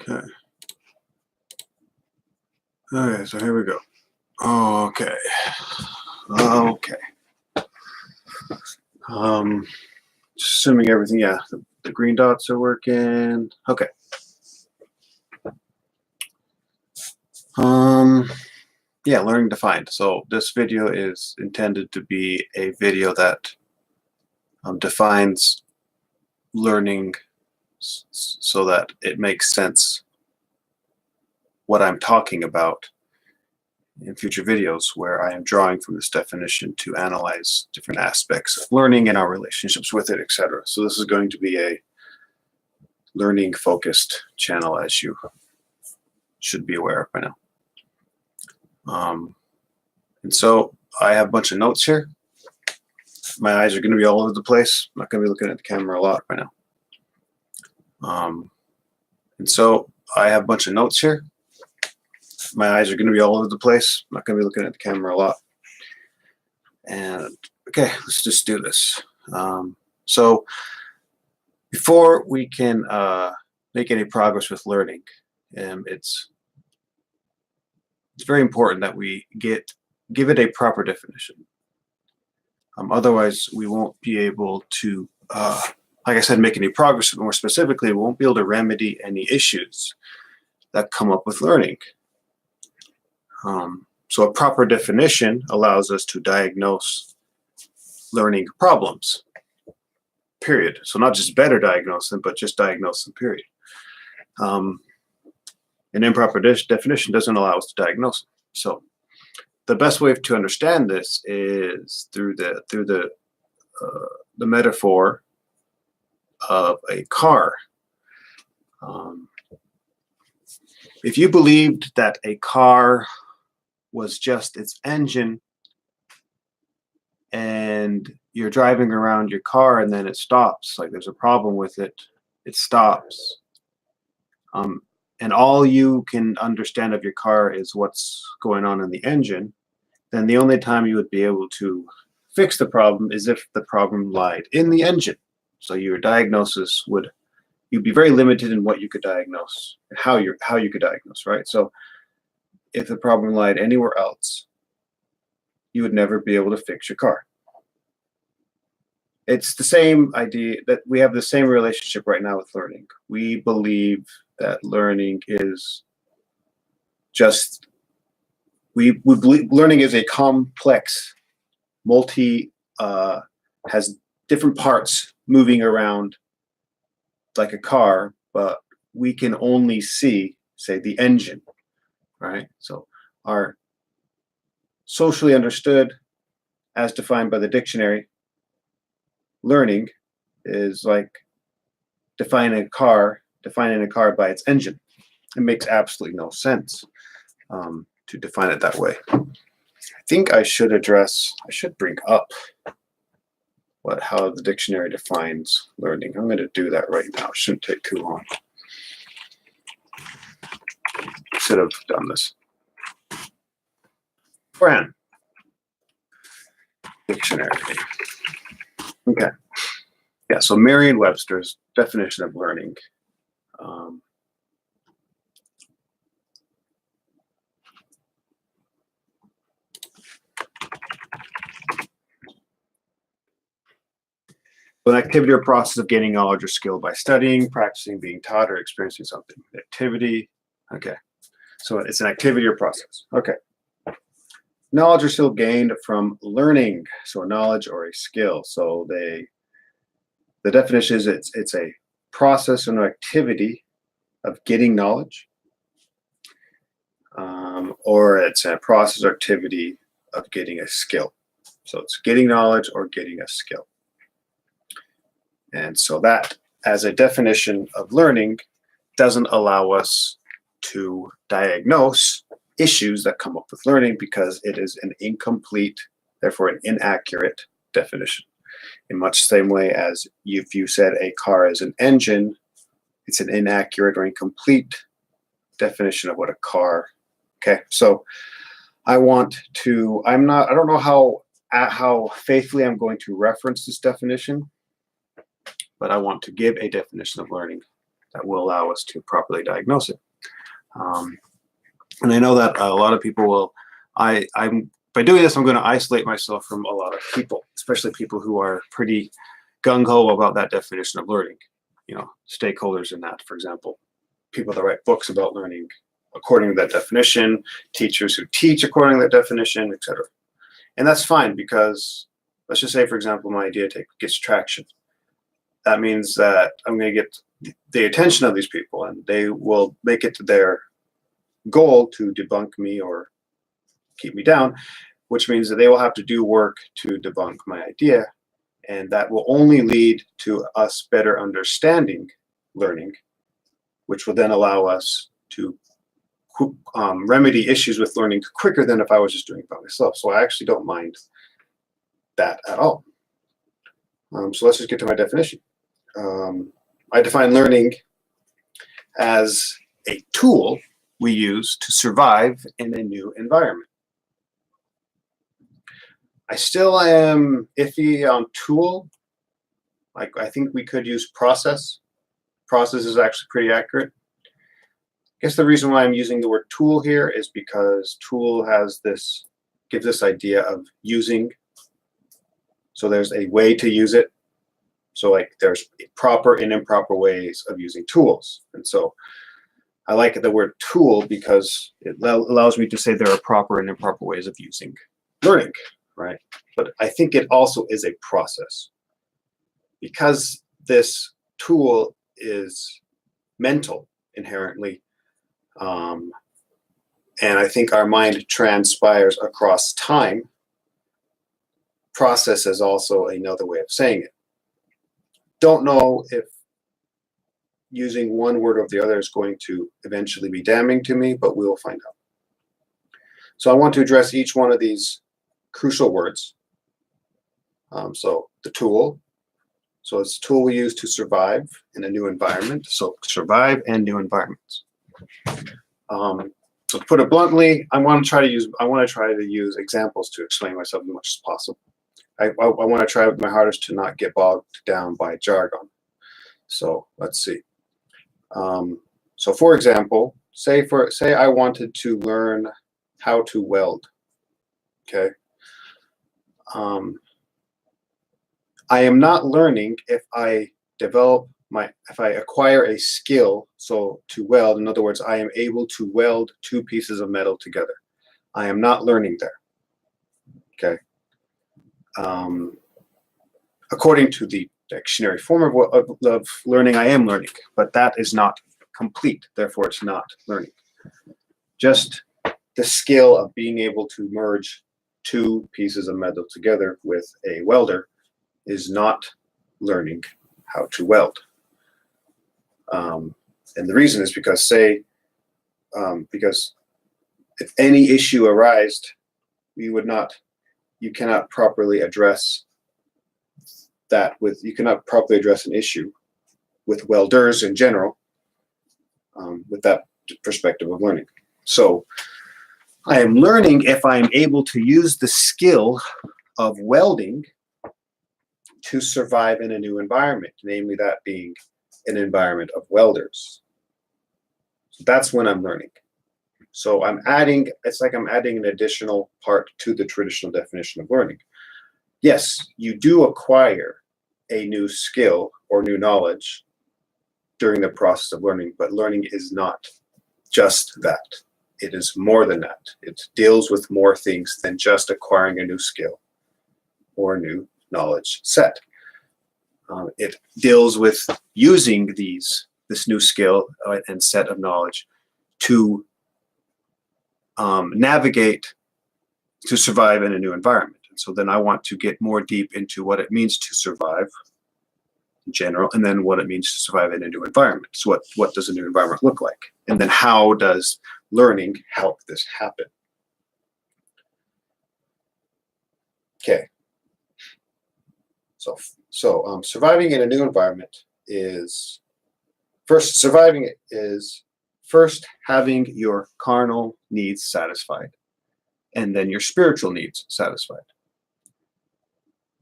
Okay. Okay, so here we go. Okay. Okay. Assuming everything, yeah, the green dots are working. Okay. Yeah, learning defined. So this video is intended to be a video that defines learning so that it makes sense what I'm talking about in future videos, where I am drawing from this definition to analyze different aspects of learning and our relationships with it, etc. So this is going to be a learning focused channel, as you should be aware of by now. And so I have a bunch of notes here. My eyes are going to be all over the place. I'm not going to be looking at the camera a lot right now. And so I have a bunch of notes here. My eyes are going to be all over the place. I'm not going to be looking at the camera a lot. And okay, let's just do this. So before we can make any progress with learning, it's very important that we give it a proper definition. Otherwise, we won't be able to, like I said, make any progress. But more specifically, we won't be able to remedy any issues that come up with learning. So a proper definition allows us to diagnose learning problems, period. So not just better diagnose them, but just diagnose them, period. An improper definition doesn't allow us to diagnose them. So the best way to understand this is through the metaphor of a car. If you believed that a car was just its engine, and you're driving around your car and then it stops, like there's a problem with it, it stops, and all you can understand of your car is what's going on in the engine, then the only time you would be able to fix the problem is if the problem lied in the engine. So your diagnosis you'd be very limited in what you could diagnose and how you could diagnose, right? So if the problem lied anywhere else, you would never be able to fix your car. It's the same idea that we have the same relationship right now with learning. We believe that learning is just, we believe learning is a complex, has different parts moving around like a car, but we can only see, say, the engine, right? So our socially understood, as defined by the dictionary, learning is like defining a car by its engine. It makes absolutely no sense to define it that way. I think I should bring up how the dictionary defines learning. I'm going to do that right now. It shouldn't take too long. Should have done this. Fran. Dictionary. Okay. Yeah, so Merriam-Webster's definition of learning. An activity or process of gaining knowledge or skill by studying, practicing, being taught, or experiencing something. Activity. Okay. So it's an activity or process. Okay. Knowledge or skill gained from learning. So a knowledge or a skill. So the definition is it's a process or an activity of getting knowledge, or it's a process or activity of getting a skill. So it's getting knowledge or getting a skill. And so that, as a definition of learning, doesn't allow us to diagnose issues that come up with learning because it is an incomplete, therefore an inaccurate definition. In much the same way as if you said a car is an engine, it's an inaccurate or incomplete definition of what a car. Okay, so I don't know how faithfully I'm going to reference this definition, but I want to give a definition of learning that will allow us to properly diagnose it. And I know that a lot of people will, I'm by doing this, I'm going to isolate myself from a lot of people, especially people who are pretty gung-ho about that definition of learning. You know, stakeholders in that, for example, people that write books about learning according to that definition, teachers who teach according to that definition, etc. And that's fine, because let's just say, for example, my idea gets traction. That means that I'm going to get the attention of these people, and they will make it to their goal to debunk me or keep me down, which means that they will have to do work to debunk my idea. And that will only lead to us better understanding learning, which will then allow us to remedy issues with learning quicker than if I was just doing it by myself. So I actually don't mind that at all. So let's just get to my definition. I define learning as a tool we use to survive in a new environment. I still am iffy on tool. Like, I think we could use process. Process is actually pretty accurate. I guess the reason why I'm using the word tool here is because tool gives this idea of using. So there's a way to use it. So like there's proper and improper ways of using tools. And so I like the word tool because it allows me to say there are proper and improper ways of using learning, right? But I think it also is a process, because this tool is mental inherently. And I think our mind transpires across time. Process is also another way of saying it. Don't know if using one word or the other is going to eventually be damning to me, but we will find out. So I want to address each one of these crucial words. So the tool. So it's a tool we use to survive in a new environment. So survive and new environments. So to put it bluntly, I want to try to use examples to explain myself as much as possible. I want to try my hardest to not get bogged down by jargon. So let's see. So for example, say I wanted to learn how to weld. Okay. I am not learning if I acquire a skill, so to weld. In other words, I am able to weld two pieces of metal together. I am not learning there. Okay. According to the dictionary form of learning, I am learning, but that is not complete. Therefore, it's not learning. Just the skill of being able to merge two pieces of metal together with a welder is not learning how to weld. And the reason is because because if any issue arised, you cannot properly address an issue with welders in general with that perspective of learning. So I am learning if I am able to use the skill of welding to survive in a new environment, namely that being an environment of welders. So that's when I'm learning. So it's like I'm adding an additional part to the traditional definition of learning. Yes, you do acquire a new skill or new knowledge during the process of learning, but learning is not just that. It is more than that. It deals with more things than just acquiring a new skill or a new knowledge set. It deals with using this new skill and set of knowledge to navigate, to survive in a new environment. And so then I want to get more deep into what it means to survive in general, and then what it means to survive in a new environment. So what does a new environment look like? And then how does learning help this happen? Okay. So surviving in a new environment is first having your carnal needs satisfied, and then your spiritual needs satisfied.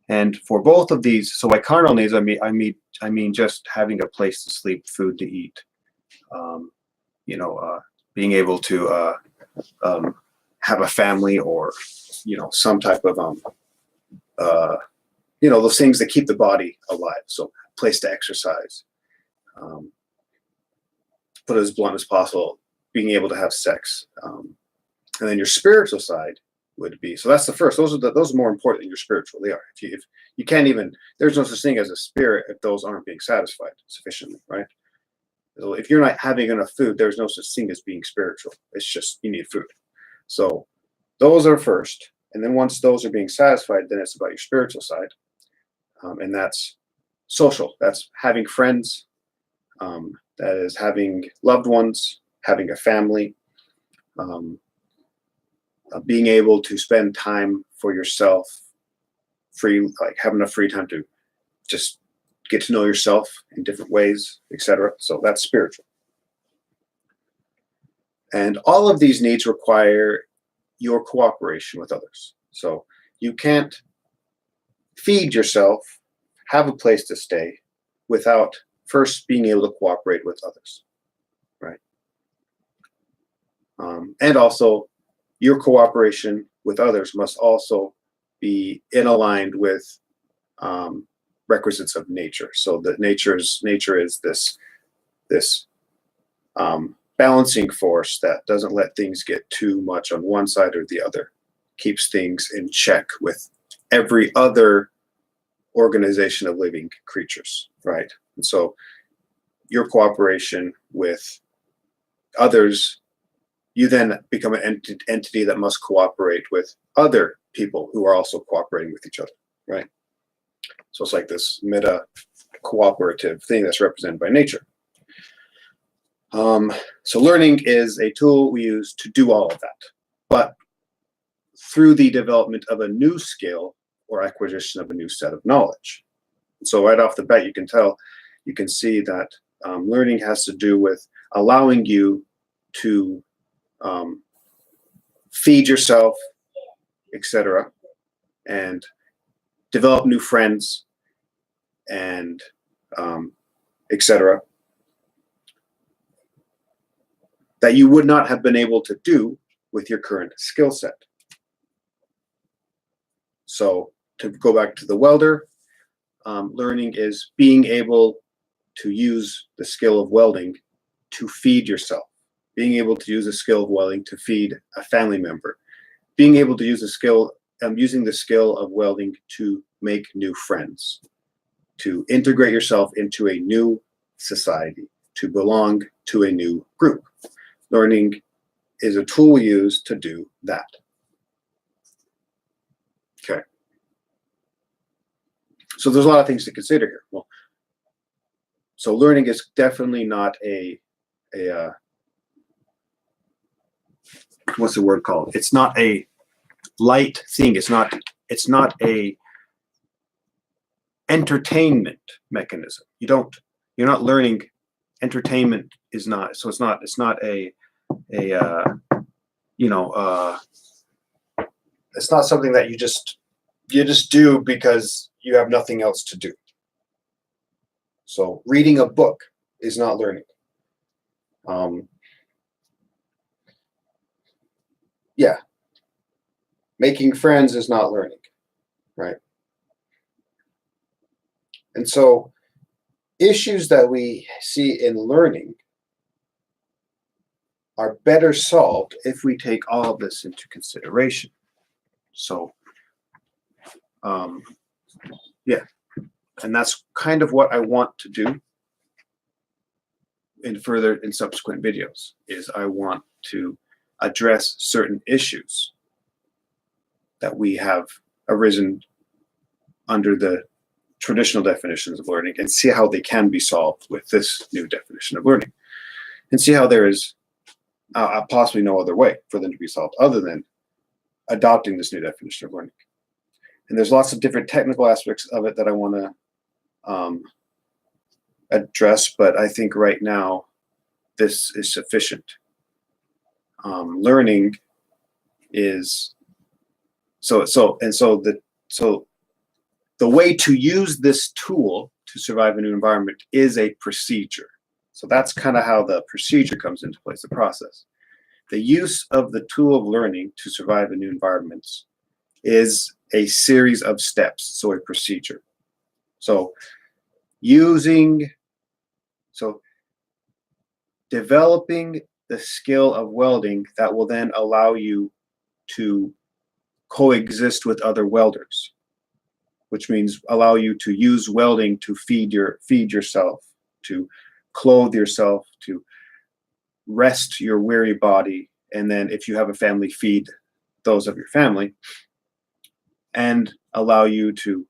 And for both of these, so by carnal needs, I mean just having a place to sleep, food to eat, um, being able to have a family, or some type of those things that keep the body alive. So place to exercise, put it as blunt as possible, being able to have sex, and then your spiritual side would be, so that's the first. Those are more important than your spiritual. They are. If you can't even, there's no such thing as a spirit if those aren't being satisfied sufficiently, right? So if you're not having enough food, there's no such thing as being spiritual. It's just you need food. So those are first, and then once those are being satisfied, then it's about your spiritual side, and that's social. That's having friends. That is having loved ones, having a family, being able to spend time for yourself, like have enough free time to just get to know yourself in different ways, etc. So that's spiritual. And all of these needs require your cooperation with others. So you can't feed yourself, have a place to stay, without first being able to cooperate with others, right? And also, your cooperation with others must also be in aligned with requisites of nature. So that nature is this balancing force that doesn't let things get too much on one side or the other, keeps things in check with every other organization of living creatures, right? And so your cooperation with others, you then become an entity that must cooperate with other people who are also cooperating with each other, right? So it's like this meta cooperative thing that's represented by nature. So learning is a tool we use to do all of that, but through the development of a new skill or acquisition of a new set of knowledge. So right off the bat, you can see that learning has to do with allowing you to feed yourself, etc., and develop new friends, and etc., that you would not have been able to do with your current skill set. So to go back to the welder, learning is being able to use the skill of welding to feed yourself, being able to use the skill of welding to feed a family member, being able to use the skill, using the skill of welding to make new friends, to integrate yourself into a new society, to belong to a new group. Learning is a tool we use to do that. Okay. So there's a lot of things to consider here. Well, so learning is definitely not a what's the word called? It's not a light thing. It's not a entertainment mechanism. You're not learning. Entertainment is not. So it's not it's not something that you just do because you have nothing else to do. So reading a book is not learning. Yeah. Making friends is not learning, right? And so issues that we see in learning are better solved if we take all of this into consideration. So, yeah, and that's kind of what I want to do in subsequent videos, is I want to address certain issues that we have arisen under the traditional definitions of learning, and see how they can be solved with this new definition of learning, and see how there is possibly no other way for them to be solved other than adopting this new definition of learning. And there's lots of different technical aspects of it that I want to address, but I think right now this is sufficient. Learning is so the way to use this tool to survive a new environment is a procedure. So that's kind of how the procedure comes into place, the process. The use of the tool of learning to survive in new environments is a series of steps, so a procedure. So developing the skill of welding that will then allow you to coexist with other welders, which means allow you to use welding to feed yourself, to clothe yourself, to rest your weary body, and then if you have a family, feed those of your family, and allow you to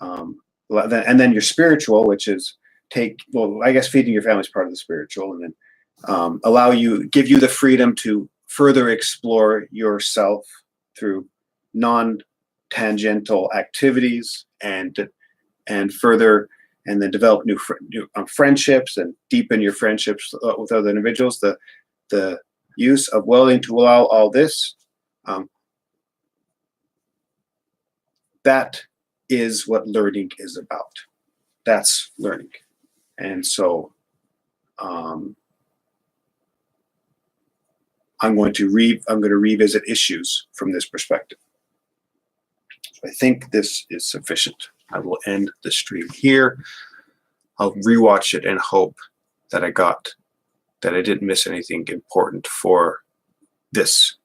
and then your spiritual, which is I guess feeding your family is part of the spiritual, and then give you the freedom to further explore yourself through non-tangential activities and then develop new friendships and deepen your friendships with other individuals. The use of welding to allow all this, that is what learning is about. That's learning. And so I'm going to revisit issues from this perspective. So I think this is sufficient. I will end the stream here. I'll rewatch it and hope that I didn't miss anything important for this